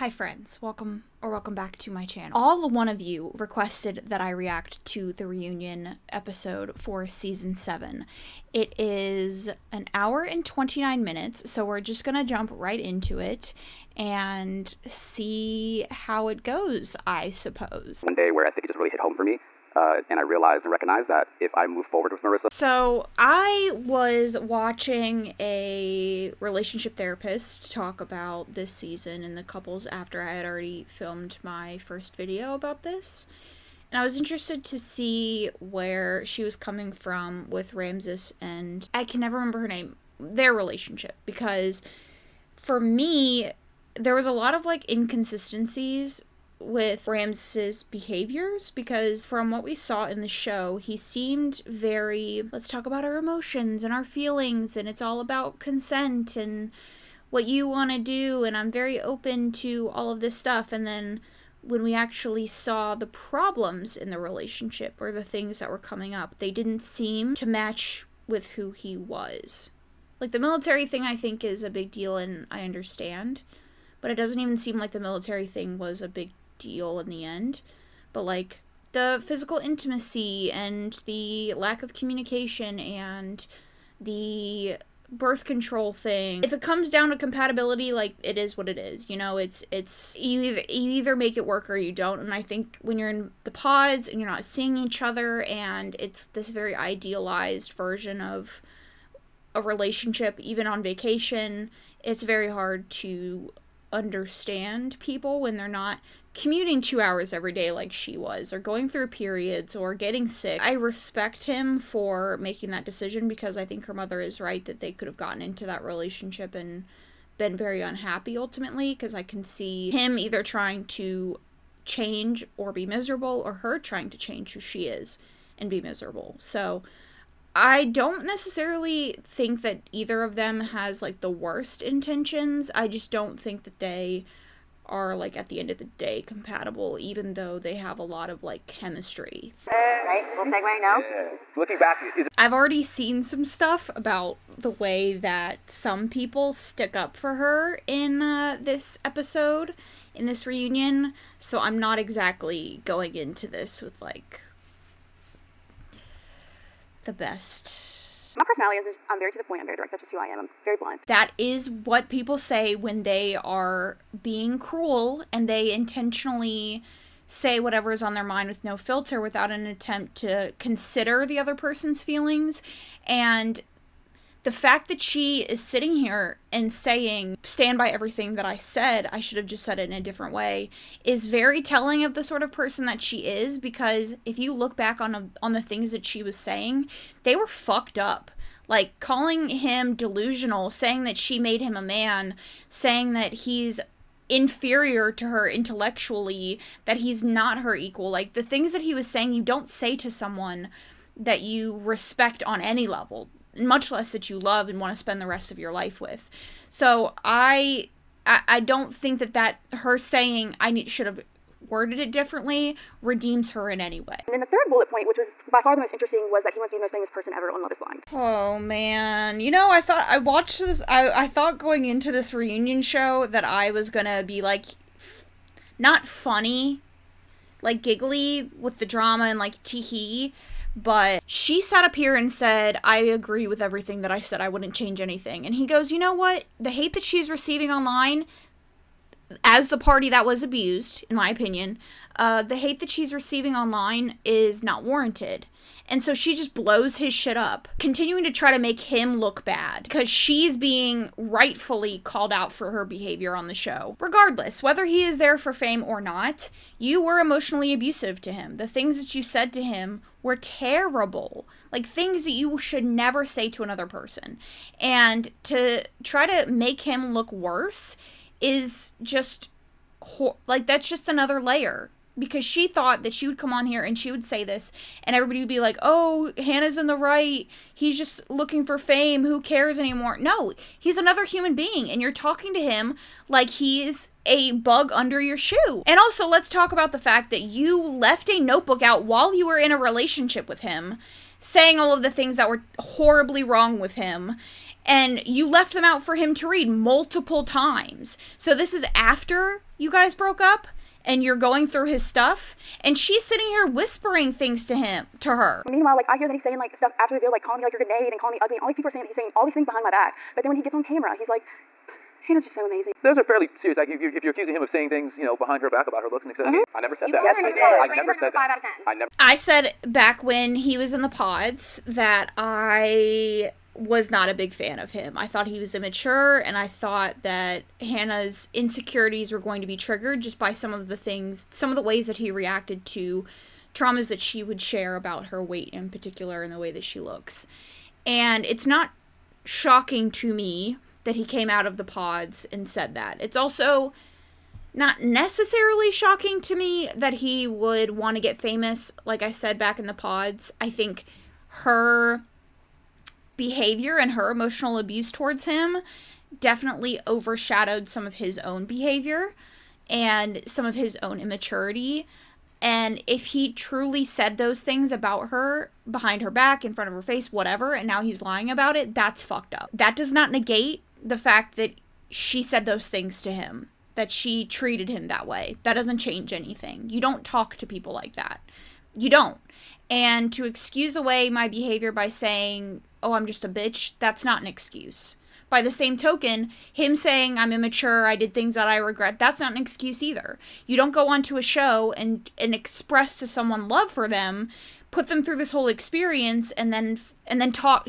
Hi friends, welcome back to my channel. All one of you requested that I react to the reunion episode for season 7. It is an hour and 29 minutes, so we're just gonna jump right into it and see how it goes, I suppose. One day where I think it just really hit home for me. And I realized and recognized that if I move forward with Marissa... So, I was watching a relationship therapist talk about this season and the couples after I had already filmed my first video about this. And I was interested to see where she was coming from with Ramses and... I can never remember her name. Their relationship. Because, for me, there was a lot of, inconsistencies with Ramses' behaviors, because from what we saw in the show, he seemed very, let's talk about our emotions and our feelings, and it's all about consent and what you want to do, and I'm very open to all of this stuff. And then when we actually saw the problems in the relationship or the things that were coming up, they didn't seem to match with who he was. Like, the military thing I think is a big deal, and I understand, but it doesn't even seem like the military thing was a big deal in the end. But the physical intimacy and the lack of communication and the birth control thing, if it comes down to compatibility, it is what it is, it's you either make it work or you don't. And I think when you're in the pods and you're not seeing each other and it's this very idealized version of a relationship, even on vacation, it's very hard to understand people when they're not commuting 2 hours every day like she was, or going through periods, or getting sick. I respect him for making that decision, because I think her mother is right that they could have gotten into that relationship and been very unhappy ultimately, because I can see him either trying to change or be miserable, or her trying to change who she is and be miserable. So I don't necessarily think that either of them has the worst intentions. I just don't think that they are at the end of the day compatible, even though they have a lot of chemistry. Right, we'll segue now. Yeah. Looking back, I've already seen some stuff about the way that some people stick up for her in this episode, in this reunion, so I'm not exactly going into this with the best. My personality is I'm very to the point, I'm very direct, that's just who I am, I'm very blunt. That is what people say when they are being cruel and they intentionally say whatever is on their mind with no filter, without an attempt to consider the other person's feelings. And the fact that she is sitting here and saying, stand by everything that I said, I should have just said it in a different way, is very telling of the sort of person that she is, because if you look back on the things that she was saying, they were fucked up. Calling him delusional, saying that she made him a man, saying that he's inferior to her intellectually, that he's not her equal. The things that he was saying, you don't say to someone that you respect on any level, much less that you love and want to spend the rest of your life with. So I don't think that her saying I should have worded it differently redeems her in any way. And then the third bullet point, which was by far the most interesting, was that he wants to be the most famous person ever on Love is Blind. Oh man, I thought I watched this. I thought going into this reunion show that I was gonna be not funny, giggly with the drama and tee-hee. But she sat up here and said, I agree with everything that I said, I wouldn't change anything. And he goes, you know what? The hate that she's receiving online, as the party that was abused, in my opinion, the hate that she's receiving online is not warranted. And so she just blows his shit up, continuing to try to make him look bad, because she's being rightfully called out for her behavior on the show. Regardless, whether he is there for fame or not, you were emotionally abusive to him. The things that you said to him were terrible. Things that you should never say to another person. And to try to make him look worse is just, that's just another layer. Because she thought that she would come on here and she would say this, and everybody would be like, oh, Hannah's in the right, he's just looking for fame, who cares anymore? No, he's another human being, and you're talking to him like he's a bug under your shoe. And also, let's talk about the fact that you left a notebook out while you were in a relationship with him, saying all of the things that were horribly wrong with him, And you left them out for him to read multiple times. So this is after you guys broke up, and you're going through his stuff, and she's sitting here whispering things to her. Meanwhile, like, I hear that he's saying, like, stuff after the video, like, calling me, like, your grenade, and calling me ugly, and all these people are saying that he's saying all these things behind my back. But then when he gets on camera, he's like, Hannah's just so amazing. Those are fairly serious. Like, if you're accusing him of saying things, behind her back about her looks and etc. I never said that. Yes, you did. I never said 5 that. out of 10. I never. I said back when he was in the pods that I was not a big fan of him. I thought he was immature, and I thought that Hannah's insecurities were going to be triggered just by some of the ways that he reacted to traumas that she would share about her weight in particular and the way that she looks. And it's not shocking to me that he came out of the pods and said that. It's also not necessarily shocking to me that he would want to get famous, like I said back in the pods. I think her behavior and her emotional abuse towards him definitely overshadowed some of his own behavior and some of his own immaturity. And if he truly said those things about her behind her back, in front of her face, whatever, and now he's lying about it, that's fucked up. That does not negate the fact that she said those things to him, that she treated him that way. That doesn't change anything. You don't talk to people like that. You don't. And to excuse away my behavior by saying, oh, I'm just a bitch, that's not an excuse. By the same token, him saying I'm immature, I did things that I regret, that's not an excuse either. You don't go onto a show and express to someone love for them, put them through this whole experience, and then talk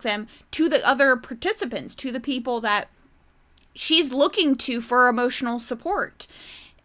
them to the other participants, to the people that she's looking to for emotional support.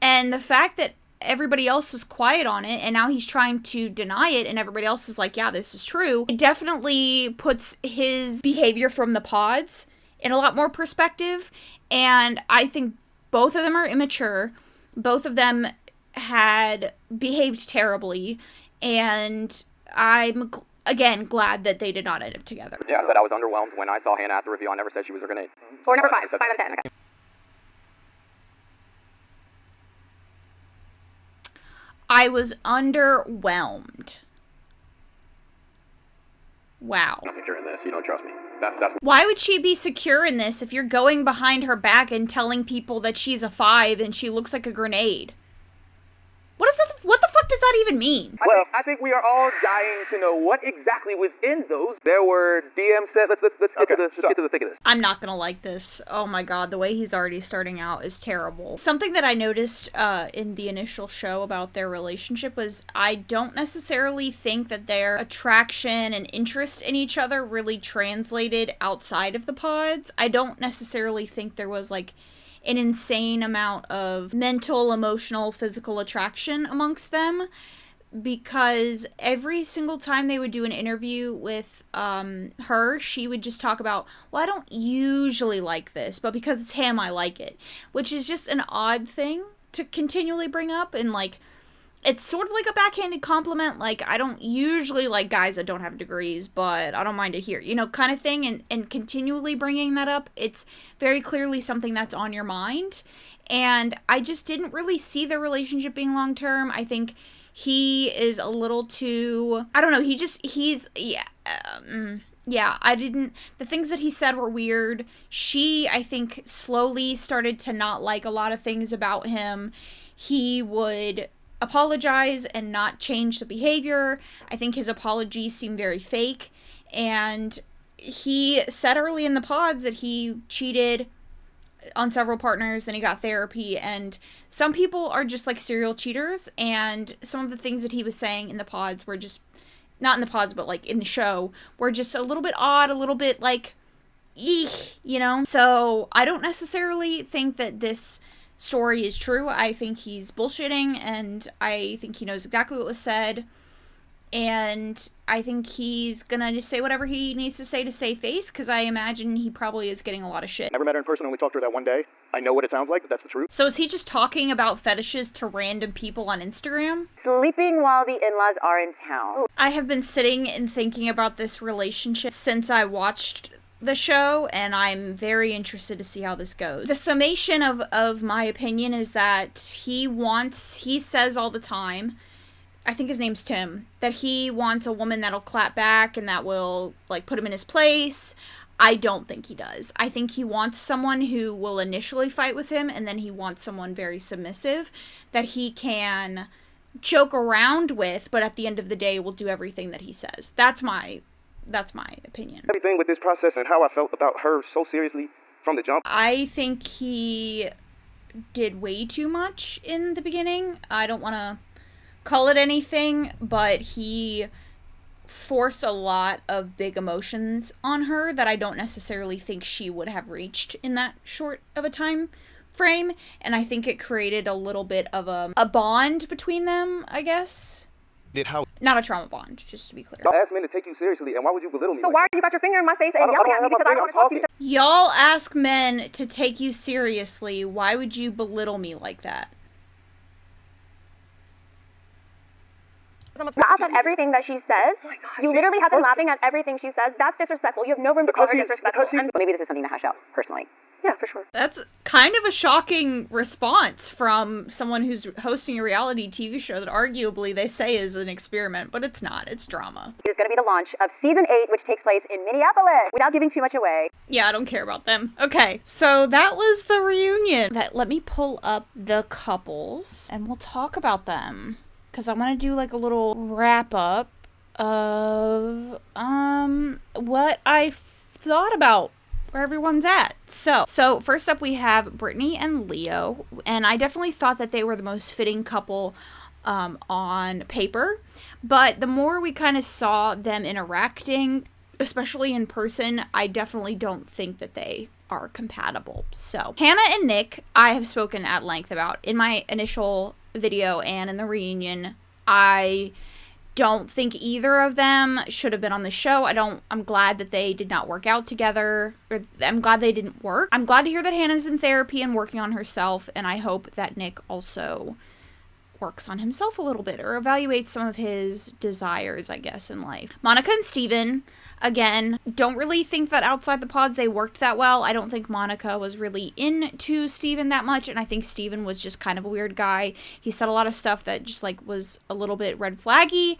And the fact that everybody else was quiet on it, and now he's trying to deny it, and everybody else is like, yeah, this is true, it definitely puts his behavior from the pods in a lot more perspective. And I think both of them are immature. Both of them had behaved terribly, and I'm, again, glad that they did not end up together. Yeah, I said I was underwhelmed when I saw Hannah at the review. I never said she was a grenade. Or number 5. 5 out of 10. Okay. I was underwhelmed. Wow. I'm not secure in this. You don't trust me. That's. Why would she be secure in this if you're going behind her back and telling people that she's a 5 and she looks like a grenade? What the fuck does that even mean? Well, I think we are all dying to know what exactly was in those. There were DMs set. Let's get to the thick of this. I'm not gonna like this. Oh my god, the way he's already starting out is terrible. Something that I noticed in the initial show about their relationship was I don't necessarily think that their attraction and interest in each other really translated outside of the pods. I don't necessarily think there was like an insane amount of mental, emotional, physical attraction amongst them, because every single time they would do an interview with her, she would just talk about, well, I don't usually like this, but because it's him, I like it, which is just an odd thing to continually bring up. And like, it's sort of like a backhanded compliment, like, I don't usually like guys that don't have degrees, but I don't mind it here, kind of thing, and continually bringing that up, it's very clearly something that's on your mind, and I just didn't really see the relationship being long-term. I think he is a little too, I don't know, the things that he said were weird. She, I think, slowly started to not like a lot of things about him. He would apologize and not change the behavior. I think his apologies seem very fake, and he said early in the pods that he cheated on several partners and he got therapy, and some people are just like serial cheaters, and some of the things that he was saying in the pods were just, not in the pods, but like in the show, were just a little bit odd, a little bit like, eek, So I don't necessarily think that this story is true. I think he's bullshitting, and I think he knows exactly what was said, and I think he's gonna just say whatever he needs to say save face, because I imagine he probably is getting a lot of shit. Never met her in person, only talked to her that one day. I know what it sounds like, but that's the truth. So is he just talking about fetishes to random people on Instagram? Sleeping while the in-laws are in town. I have been sitting and thinking about this relationship since I watched the show, and I'm very interested to see how this goes. The summation of my opinion is that he says all the time, I think his name's Tim, that he wants a woman that'll clap back and that will like put him in his place. I don't think he does. I think he wants someone who will initially fight with him, and then he wants someone very submissive that he can joke around with, but at the end of the day will do everything that he says. That's my opinion. Everything with this process and how I felt about her so seriously from the jump. I think he did way too much in the beginning. I don't want to call it anything, but he forced a lot of big emotions on her that I don't necessarily think she would have reached in that short of a time frame, and I think it created a little bit of a bond between them, I guess. Not a trauma bond, just to be clear. Y'all asked men to take you seriously, and why would you belittle me? So why are you got your finger in my face and yelling at me because I don't want to talk to you? Y'all ask men to take you seriously. Why would you belittle me like that? Laugh at everything that she says. Oh, you literally have been laughing at everything she says. That's disrespectful. You have no room to call her disrespectful. Maybe this is something to hash out personally. Yeah, for sure. That's kind of a shocking response from someone who's hosting a reality TV show that arguably they say is an experiment, but it's not. It's drama. It's going to be the launch of season 8, which takes place in Minneapolis, without giving too much away. Yeah, I don't care about them. Okay, so that was the reunion. Let me pull up the couples and we'll talk about them, because I want to do like a little wrap up of what I thought about where everyone's at. So first up we have Brittany and Leo, and I definitely thought that they were the most fitting couple on paper, but the more we kind of saw them interacting, especially in person, I definitely don't think that they are compatible. So Hannah and Nick, I have spoken at length about in my initial video and in the reunion. I don't think either of them should have been on the show. I'm glad that they did not work out together. I'm glad they didn't work. I'm glad to hear that Hannah's in therapy and working on herself, and I hope that Nick also works on himself a little bit or evaluates some of his desires, I guess, in life. Monica and Steven, again, don't really think that outside the pods they worked that well. I don't think Monica was really into Steven that much, and I think Steven was just kind of a weird guy. He said a lot of stuff that just like was a little bit red flaggy.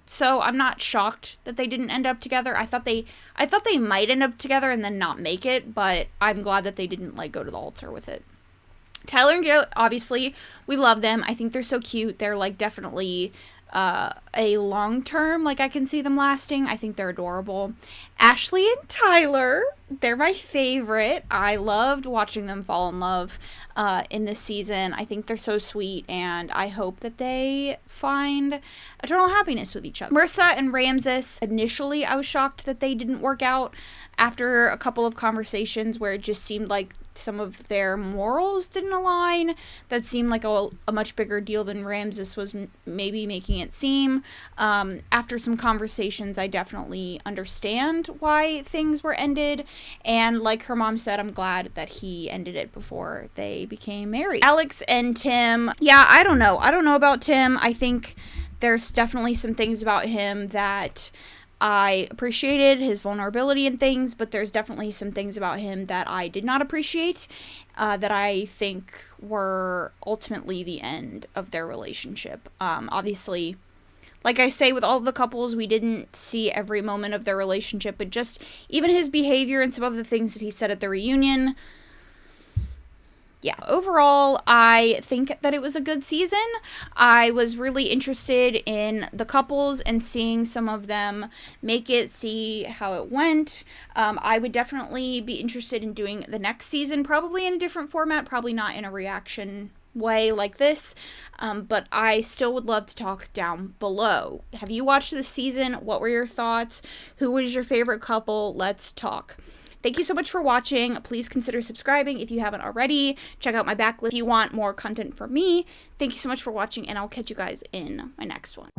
So I'm not shocked that they didn't end up together. I thought they might end up together and then not make it, but I'm glad that they didn't like go to the altar with it. Tyler and Gail, obviously, we love them. I think they're so cute. They're like definitely a long term, like I can see them lasting. I think they're adorable. Ashley and Tyler, they're my favorite. I loved watching them fall in love in this season. I think they're so sweet, and I hope that they find eternal happiness with each other. Marissa and Ramses, initially I was shocked that they didn't work out after a couple of conversations where it just seemed like some of their morals didn't align. That seemed like a much bigger deal than Ramses was maybe making it seem. After some conversations, I definitely understand why things were ended, and like her mom said, I'm glad that he ended it before they became married. Alex and Tim, yeah, I don't know about Tim. I think there's definitely some things about him that I appreciated, his vulnerability and things, but there's definitely some things about him that I did not appreciate, that I think were ultimately the end of their relationship. Obviously, like I say with all of the couples, we didn't see every moment of their relationship, but just even his behavior and some of the things that he said at the reunion. Yeah, overall, I think that it was a good season. I was really interested in the couples and seeing some of them make it, see how it went. I would definitely be interested in doing the next season, probably in a different format, probably not in a reaction way like this, but I still would love to talk down below. Have you watched this season? What were your thoughts? Who was your favorite couple? Let's talk. Thank you so much for watching. Please consider subscribing if you haven't already. Check out my backlist if you want more content from me. Thank you so much for watching, and I'll catch you guys in my next one.